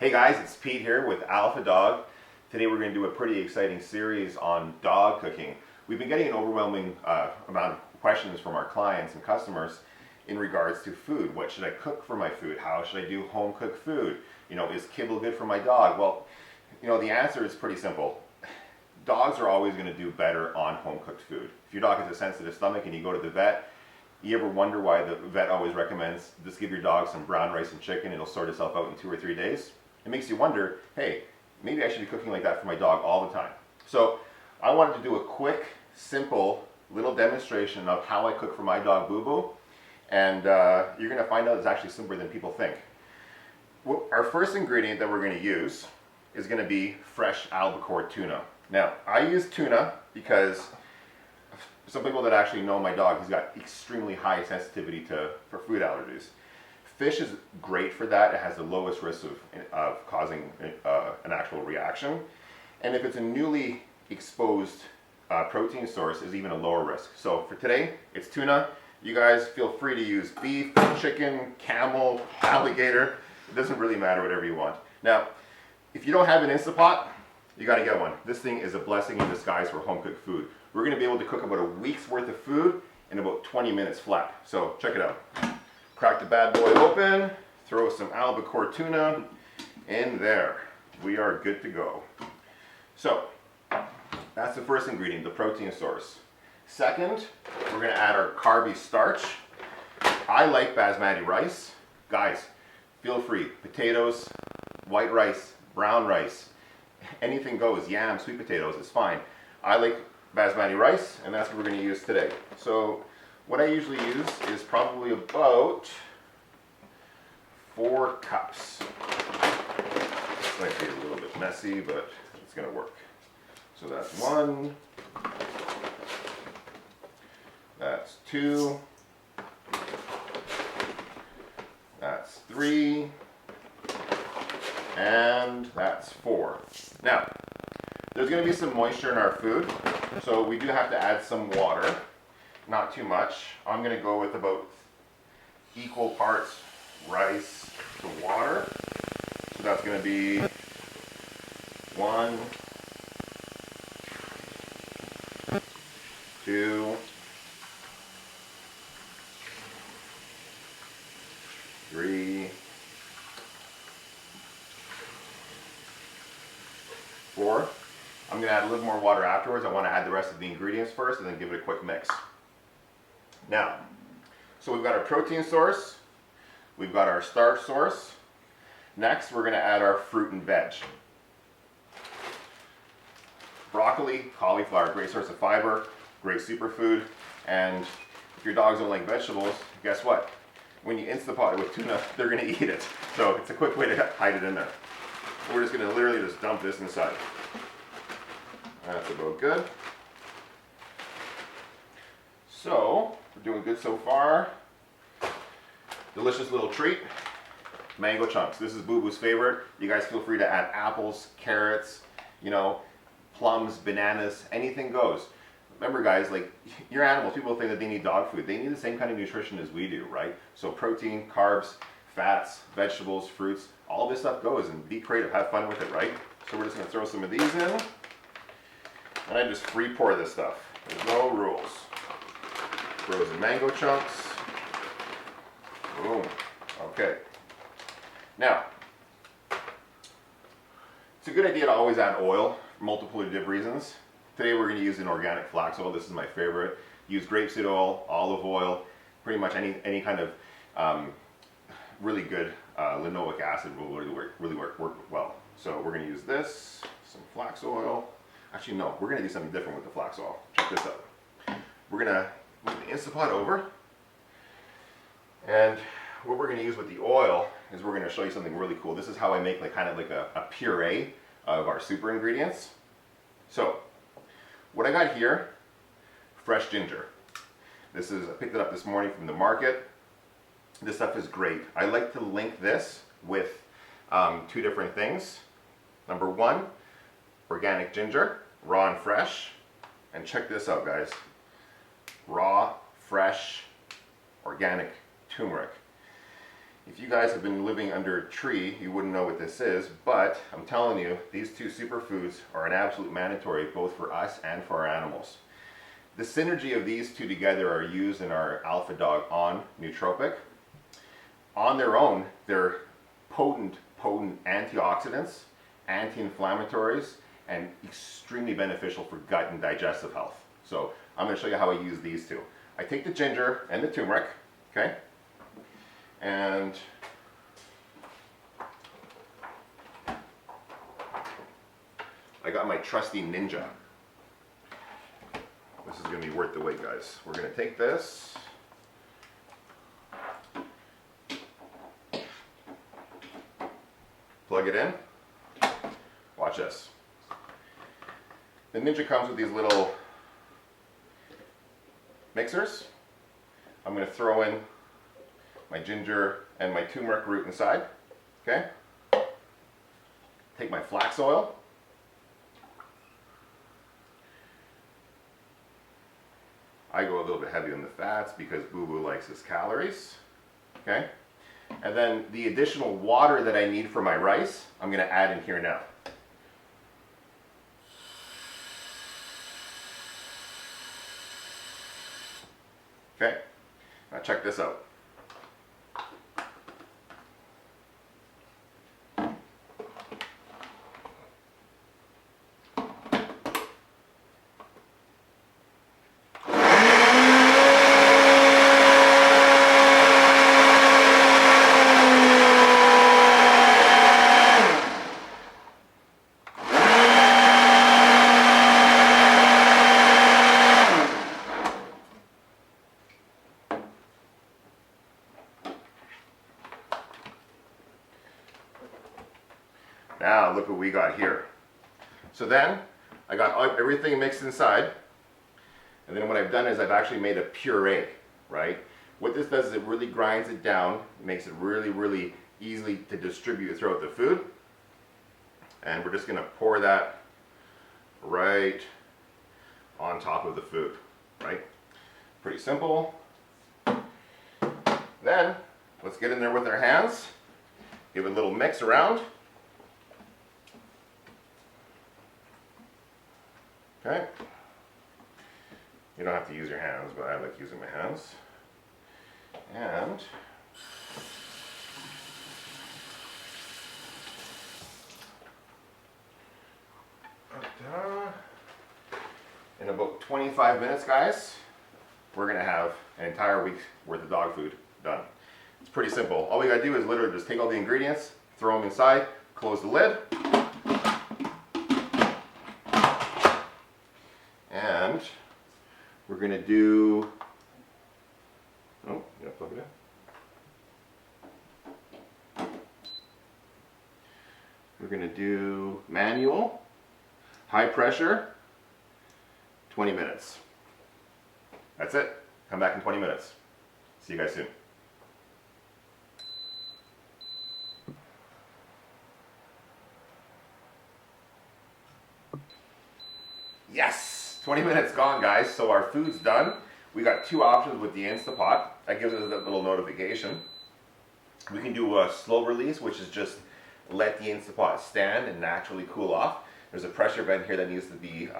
Hey guys, it's Pete here with AlphaDog. Today we're going to do a pretty exciting series on dog cooking. We've been getting an overwhelming amount of questions from our clients and customers in regards to food. What should I cook for my food? How should I do home cooked food? Is kibble good for my dog? Well, the answer is pretty simple. Dogs are always going to do better on home cooked food. If your dog has a sensitive stomach and you go to the vet, you ever wonder why the vet always recommends just give your dog some brown rice and chicken, it'll sort itself out in 2 or 3 days? It makes you wonder, hey, maybe I should be cooking like that for my dog all the time. So I wanted to do a quick, simple little demonstration of how I cook for my dog Boo Boo, and you're going to find out it's actually simpler than people think. Our first ingredient that we're going to use is going to be fresh Albacore tuna. Now, I use tuna because some people that actually know my dog, he's got extremely high sensitivity for food allergies. Fish is great for that. It has the lowest risk of causing an actual reaction. And if it's a newly exposed protein source, is even a lower risk. So for today, it's tuna. You guys feel free to use beef, chicken, camel, alligator. It doesn't really matter, whatever you want. Now, if you don't have an Instapot, you got to get one. This thing is a blessing in disguise for home cooked food. We're going to be able to cook about a week's worth of food in about 20 minutes flat. So check it out. Crack the bad boy open, throw some albacore tuna in there. We are good to go. So that's the first ingredient, the protein source. Second, we're going to add our carby starch. I like basmati rice. Guys, feel free. Potatoes, white rice, brown rice, anything goes. Yam, sweet potatoes, it's fine. I like basmati rice, and that's what we're going to use today. So what I usually use is probably about 4 cups. This might be a little bit messy, but it's going to work. So that's 1, that's 2, that's 3, and that's 4. Now, there's going to be some moisture in our food, so we do have to add some water. Not too much. I'm going to go with about equal parts rice to water. So that's going to be 1, 2, 3, 4. I'm going to add a little more water afterwards. I want to add the rest of the ingredients first and then give it a quick mix. Now, so we've got our protein source, we've got our starch source. Next, we're going to add our fruit and veg. Broccoli, cauliflower, great source of fiber, great superfood. And if your dogs don't like vegetables, guess what? When you Instapot it with tuna, they're going to eat it. So it's a quick way to hide it in there. We're just going to literally just dump this inside. That's about good. So, we're doing good so far. Delicious little treat. Mango chunks. This is Boo Boo's favorite. You guys feel free to add apples, carrots, plums, bananas, anything goes. Remember guys, like your animals, people think that they need dog food. They need the same kind of nutrition as we do, right? So protein, carbs, fats, vegetables, fruits, all this stuff goes, and be creative, have fun with it, right? So we're just gonna throw some of these in. And I just free pour this stuff. There's no rules. Frozen mango chunks. Boom. Okay. Now, it's a good idea to always add oil for multiple different reasons. Today we're going to use an organic flax oil. This is my favorite. Use grapeseed oil, olive oil, pretty much any kind of really good linoleic acid will really work well. So we're going to use this, some flax oil. Actually, no, we're going to do something different with the flax oil. Check this out. We're going to move the Instapot over. And what we're going to use with the oil is we're going to show you something really cool. This is how I make kind of like a puree of our super ingredients. So, what I got here, fresh ginger. I picked it up this morning from the market. This stuff is great. I like to link this with 2 different things. Number 1, organic ginger, raw and fresh. And check this out, guys. Raw, fresh, organic turmeric. If you guys have been living under a tree, you wouldn't know what this is, but I'm telling you, these two superfoods are an absolute mandatory both for us and for our animals. The synergy of these two together are used in our AlphaDog On nootropic. On their own, they're potent antioxidants, anti-inflammatories, and extremely beneficial for gut and digestive health. So I'm going to show you how I use these two. I take the ginger and the turmeric, okay, and I got my trusty Ninja. This is going to be worth the wait, guys. We're going to take this, plug it in. Watch this. The Ninja comes with these little mixers. I'm going to throw in my ginger and my turmeric root inside. Okay. Take my flax oil. I go a little bit heavy on the fats because Boo Boo likes his calories. Okay. And then the additional water that I need for my rice, I'm going to add in here now. Okay, now check this out. Now look what we got here. So then I got everything mixed inside, and then what I've done is I've actually made a puree, right? What this does is it really grinds it down, it makes it really easily to distribute throughout the food. And we're just going to pour that right on top of the food, right? Pretty simple. Then let's get in there with our hands, give it a little mix around. Okay. You don't have to use your hands, but I like using my hands. And in about 25 minutes, guys, we're going to have an entire week's worth of dog food done. It's pretty simple. All we got to do is literally just take all the ingredients, throw them inside, close the lid, and we're going to do, oh, you gotta plug it in. We're going to do manual, high pressure, 20 minutes. That's it. Come back in 20 minutes. See you guys soon. Yes! 20 minutes gone, guys. So our food's done. We got two options with the Instapot. That gives us a little notification. We can do a slow release, which is just let the Instapot stand and naturally cool off. There's a pressure vent here that needs to be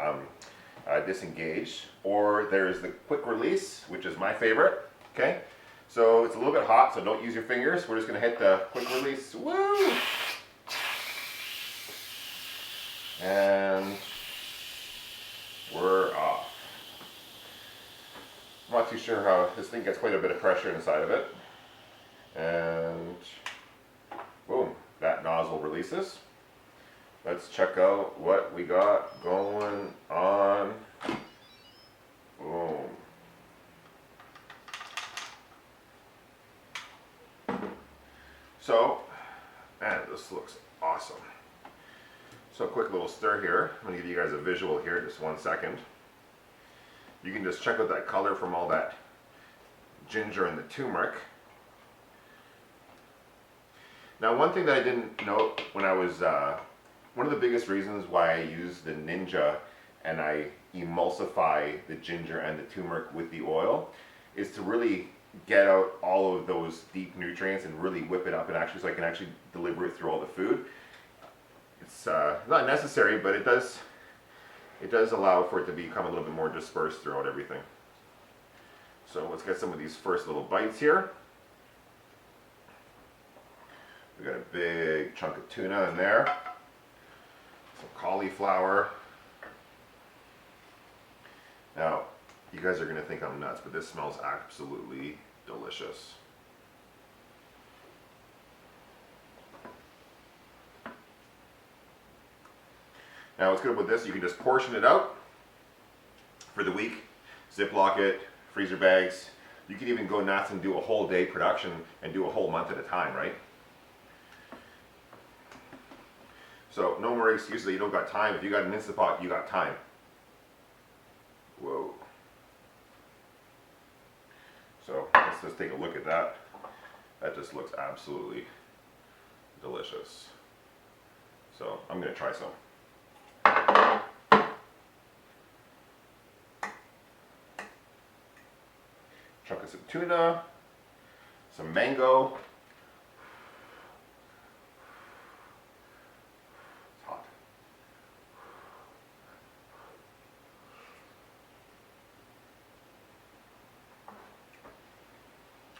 disengaged. Or there's the quick release, which is my favorite. Okay, so it's a little bit hot, so don't use your fingers. We're just going to hit the quick release. Woo! And we're off. I'm not too sure how this thing gets quite a bit of pressure inside of it. And boom, that nozzle releases. Let's check out what we got going on. Boom. So, man, this looks awesome. So a quick little stir here. I'm going to give you guys a visual here, just 1 second. You can just check out that color from all that ginger and the turmeric. Now, one thing that I didn't note when I was, one of the biggest reasons why I use the Ninja and I emulsify the ginger and the turmeric with the oil is to really get out all of those deep nutrients and really whip it up and actually, so I can actually deliver it through all the food. It's not necessary, but it does allow for it to become a little bit more dispersed throughout everything. So let's get some of these first little bites here. We got a big chunk of tuna in there, some cauliflower. Now, you guys are going to think I'm nuts, but this smells absolutely delicious. Now, what's good with this, you can just portion it out for the week, Ziploc it, freezer bags. You can even go nuts and do a whole day production and do a whole month at a time, right? So no more excuses that you don't got time. If you got an Instant Pot, you got time. Whoa. So let's just take a look at that. That just looks absolutely delicious. So I'm gonna try some. Chunk of some tuna, some mango. It's hot.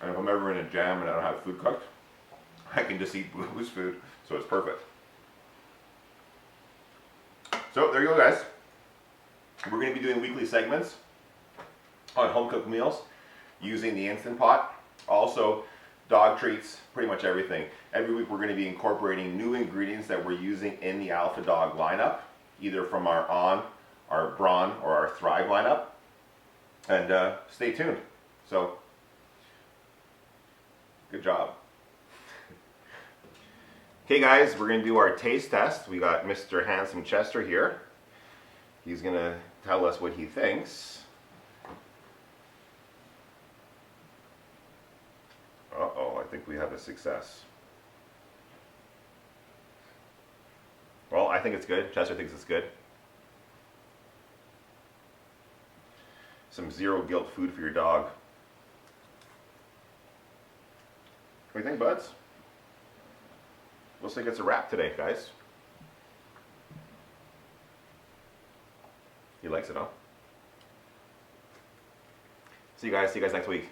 And if I'm ever in a jam and I don't have food cooked, I can just eat Boo's food, so it's perfect. So there you go, guys. We're going to be doing weekly segments on home cooked meals using the Instant Pot. Also, dog treats, pretty much everything. Every week we're going to be incorporating new ingredients that we're using in the AlphaDog lineup, either from our On, our Brawn, or our Thrive lineup. And stay tuned. So, good job. Okay guys, we're going to do our taste test. We got Mr. Handsome Chester here. He's going to tell us what he thinks. Uh-oh, I think we have a success. Well, I think it's good. Chester thinks it's good. Some zero guilt food for your dog. What do you think, buds? Looks like it's a wrap today, guys. He likes it, huh? See you guys next week.